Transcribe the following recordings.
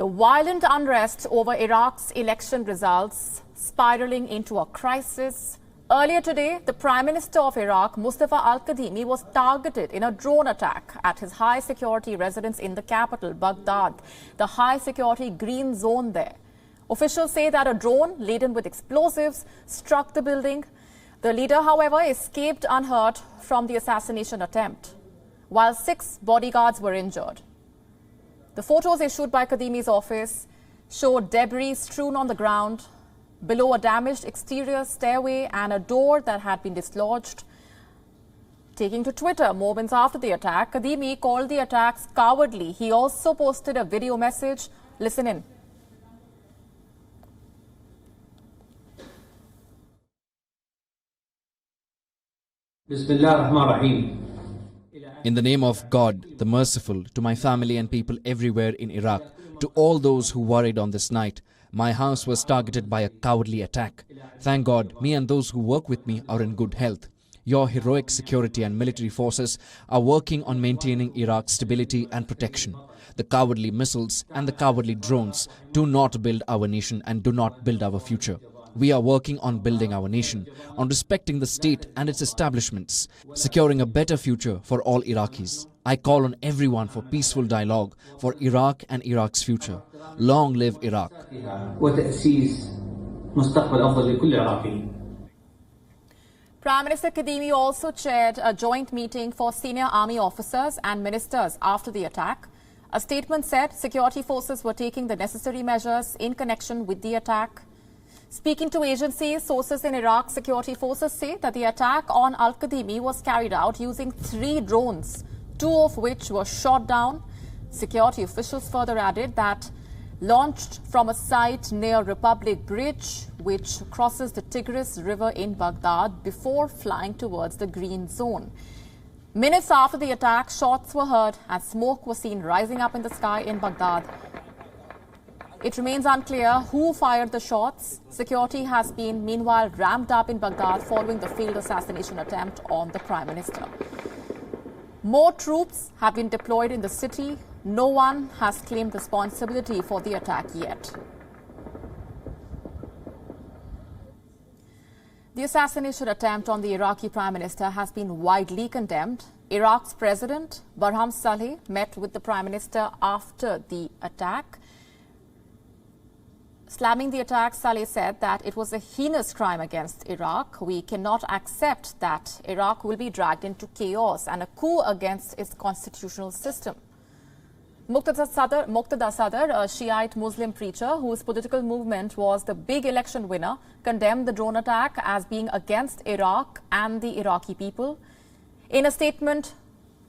The violent unrest over Iraq's election results spiraling into a crisis. Earlier today, the Prime Minister of Iraq, Mustafa Al-Kadhimi, was targeted in a drone attack at his high-security residence in the capital, Baghdad, the high-security green zone there. Officials say that a drone laden with explosives struck the building. The leader, however, escaped unhurt from the assassination attempt, while 6 bodyguards were injured. The photos issued by Kadhemi's office showed debris strewn on the ground, below a damaged exterior stairway and a door that had been dislodged. Taking to Twitter moments after the attack, Kadhemi called the attacks cowardly. He also posted a video message. Listen in. In the name of God, the Merciful, to my family and people everywhere in Iraq, to all those who worried on this night, my house was targeted by a cowardly attack. Thank God, me and those who work with me are in good health. Your heroic security and military forces are working on maintaining Iraq's stability and protection. The cowardly missiles and the cowardly drones do not build our nation and do not build our future. We are working on building our nation, on respecting the state and its establishments, securing a better future for all Iraqis. I call on everyone for peaceful dialogue for Iraq and Iraq's future. Long live Iraq. Prime Minister Kadhemi also chaired a joint meeting for senior army officers and ministers after the attack. A statement said security forces were taking the necessary measures in connection with the attack. Speaking to agencies, sources in Iraq security forces say that the attack on Al-Kadhimi was carried out using 3 drones, 2 of which were shot down. Security officials further added that launched from a site near Republic Bridge, which crosses the Tigris River in Baghdad, before flying towards the green zone. Minutes after the attack, shots were heard and smoke was seen rising up in the sky in Baghdad. It remains unclear who fired the shots. Security has been meanwhile ramped up in Baghdad following the failed assassination attempt on the Prime Minister. More troops have been deployed in the city. No one has claimed responsibility for the attack yet. The assassination attempt on the Iraqi Prime Minister has been widely condemned. Iraq's President Barham Saleh met with the Prime Minister after the attack. Slamming the attack, Saleh said that it was a heinous crime against Iraq. We cannot accept that Iraq will be dragged into chaos and a coup against its constitutional system. Muqtada Sadr, a Shiite Muslim preacher whose political movement was the big election winner, condemned the drone attack as being against Iraq and the Iraqi people. In a statement,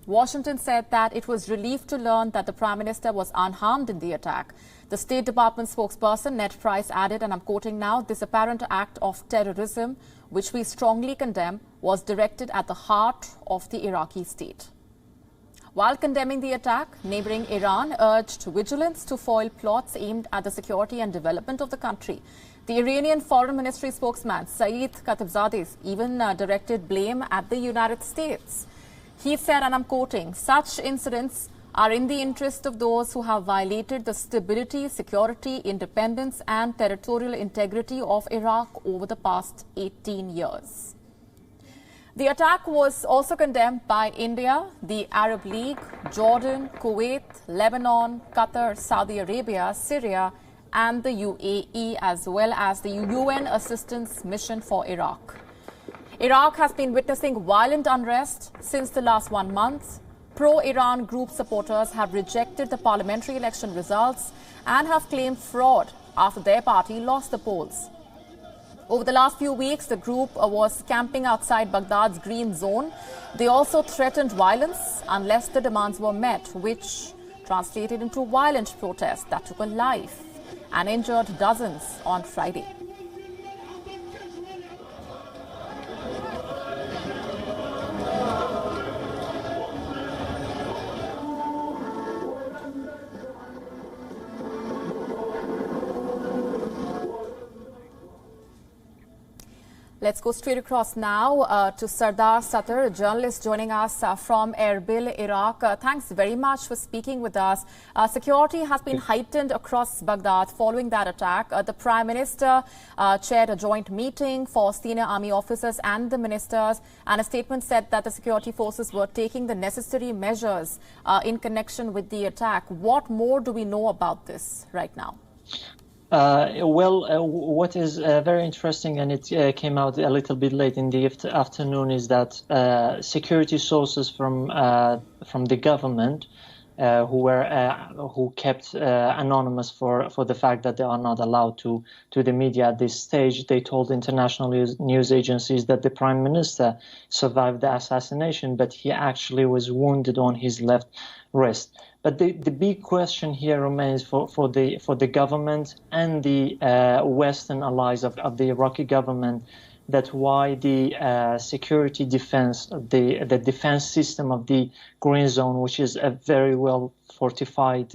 Washington said that it was relieved to learn that the Prime Minister was unharmed in the attack. The State Department spokesperson, Ned Price, added, and I'm quoting now, "This apparent act of terrorism, which we strongly condemn, was directed at the heart of the Iraqi state." While condemning the attack, neighboring Iran urged vigilance to foil plots aimed at the security and development of the country. The Iranian Foreign Ministry spokesman, Saeed Khatibzadeh, even directed blame at the United States. He said, and I'm quoting, "Such incidents are in the interest of those who have violated the stability, security, independence and territorial integrity of Iraq over the past 18 years. The attack was also condemned by India, the Arab League, Jordan, Kuwait, Lebanon, Qatar, Saudi Arabia, Syria and the UAE, as well as the UN Assistance Mission for Iraq. Iraq has been witnessing violent unrest since the last 1 month. Pro-Iran group supporters have rejected the parliamentary election results and have claimed fraud after their party lost the polls. Over the last few weeks, the group was camping outside Baghdad's green zone. They also threatened violence unless the demands were met, which translated into violent protests that took a life and injured dozens on Friday. Let's go straight across now to Sardar Satar, a journalist joining us from Erbil, Iraq. Thanks very much for speaking with us. Security has been heightened across Baghdad following that attack. The Prime Minister chaired a joint meeting for senior army officers and the ministers, and a statement said that the security forces were taking the necessary measures in connection with the attack. What more do we know about this right now? What is very interesting, and it came out a little bit late in the afternoon, is that security sources from the government who kept anonymous for the fact that they are not allowed to the media at this stage, they told international news agencies that the Prime Minister survived the assassination, but he actually was wounded on his left wrist. But the big question here remains for the government and the Western allies of the Iraqi government, that why the security defense, the defense system of the Green Zone, which is a very well fortified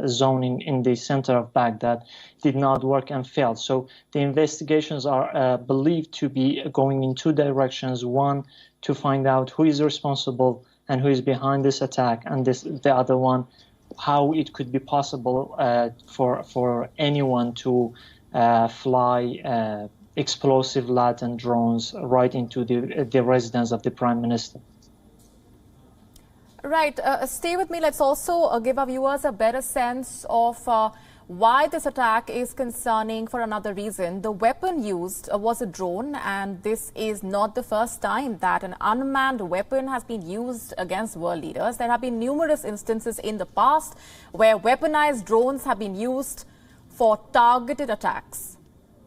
zone in the center of Baghdad, did not work and failed. So the investigations are believed to be going in two directions. One, to find out who is responsible and who is behind this attack, and the other one, how it could be possible for anyone to fly explosive laden drones right into the residence of the Prime Minister. Right. Stay with me. Let's also give our viewers a better sense of why this attack is concerning for another reason. The weapon used was a drone, and this is not the first time that an unmanned weapon has been used against world leaders. There have been numerous instances in the past where weaponized drones have been used for targeted attacks.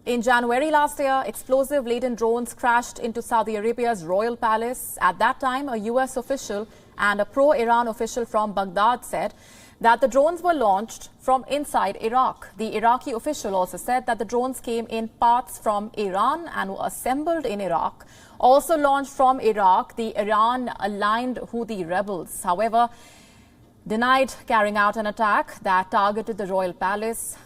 In January last year, explosive-laden drones crashed into Saudi Arabia's royal palace. At that time, a U.S. official and a pro-Iran official from Baghdad said that the drones were launched from inside Iraq. The Iraqi official also said that the drones came in parts from Iran and were assembled in Iraq. Also launched from Iraq, the Iran-aligned Houthi rebels, however, denied carrying out an attack that targeted the royal palace.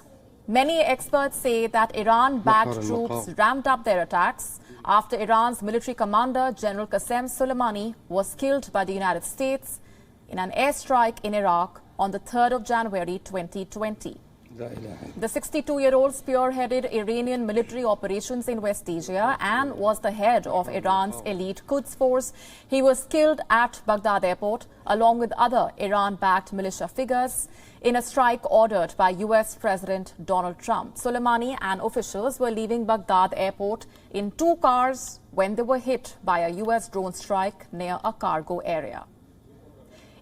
Many experts say that Iran-backed troops ramped up their attacks after Iran's military commander, General Qasem Soleimani, was killed by the United States in an airstrike in Iraq on the 3rd of January 2020. The 62-year-old spearheaded Iranian military operations in West Asia and was the head of Iran's elite Quds force. He was killed at Baghdad airport along with other Iran-backed militia figures in a strike ordered by U.S. President Donald Trump. Soleimani and officials were leaving Baghdad airport in two cars when they were hit by a U.S. drone strike near a cargo area.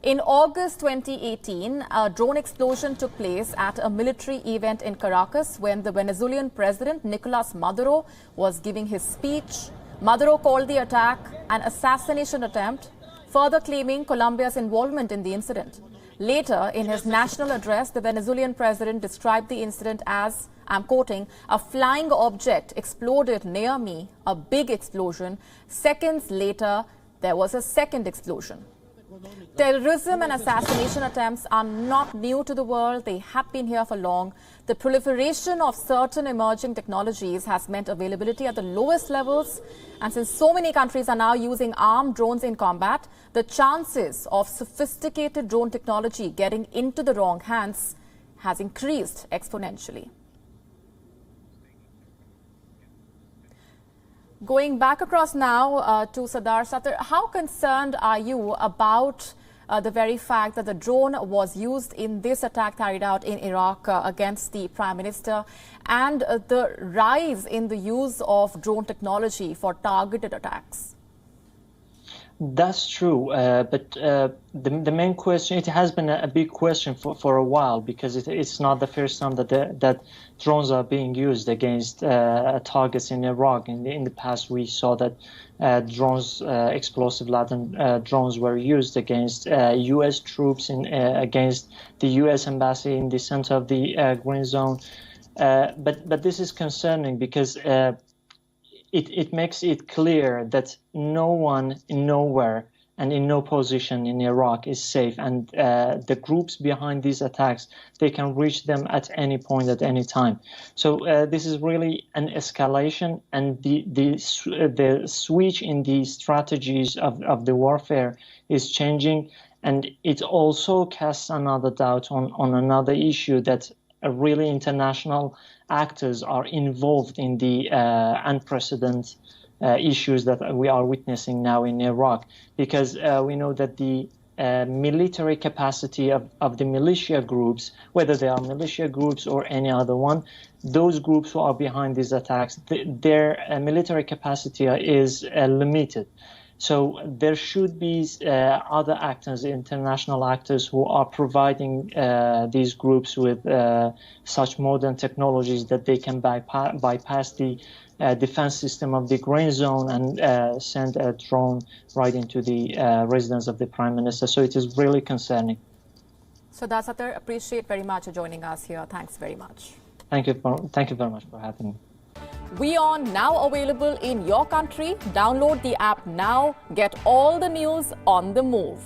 In August 2018, a drone explosion took place at a military event in Caracas when the Venezuelan president Nicolas Maduro was giving his speech. Maduro called the attack an assassination attempt, further claiming Colombia's involvement in the incident. Later, in his national address, the Venezuelan president described the incident as, I'm quoting, "A flying object exploded near me, a big explosion. Seconds later, there was a second explosion." Terrorism and assassination attempts are not new to the world. They have been here for long. The proliferation of certain emerging technologies has meant availability at the lowest levels. And since so many countries are now using armed drones in combat, the chances of sophisticated drone technology getting into the wrong hands has increased exponentially. Going back across now to Sardar Satar, how concerned are you about the very fact that the drone was used in this attack carried out in Iraq against the Prime Minister, and the rise in the use of drone technology for targeted attacks? That's true, but the main question, it has been a big question for a while, because it's not the first time that drones are being used against targets in Iraq. In the past, we saw that drones, explosive laden drones, were used against U.S. troops against the U.S. embassy in the center of the Green Zone. But this is concerning because it makes it clear that no one, nowhere and in no position in Iraq is safe. And the groups behind these attacks, they can reach them at any point, at any time. So this is really an escalation, and the switch in the strategies of the warfare is changing. And it also casts another doubt on another issue, that really international actors are involved in the unprecedented issues that we are witnessing now in Iraq, because we know that the military capacity of the militia groups, whether they are militia groups or any other one, those groups who are behind these attacks, their military capacity is limited. So there should be other actors, international actors, who are providing these groups with such modern technologies that they can bypass the defense system of the green zone and send a drone right into the residence of the Prime Minister. So it is really concerning. So Dasatar, appreciate very much for joining us here. Thanks very much. Thank you very much for having me. WION now available in your country. Download the app now. Get all the news on the move.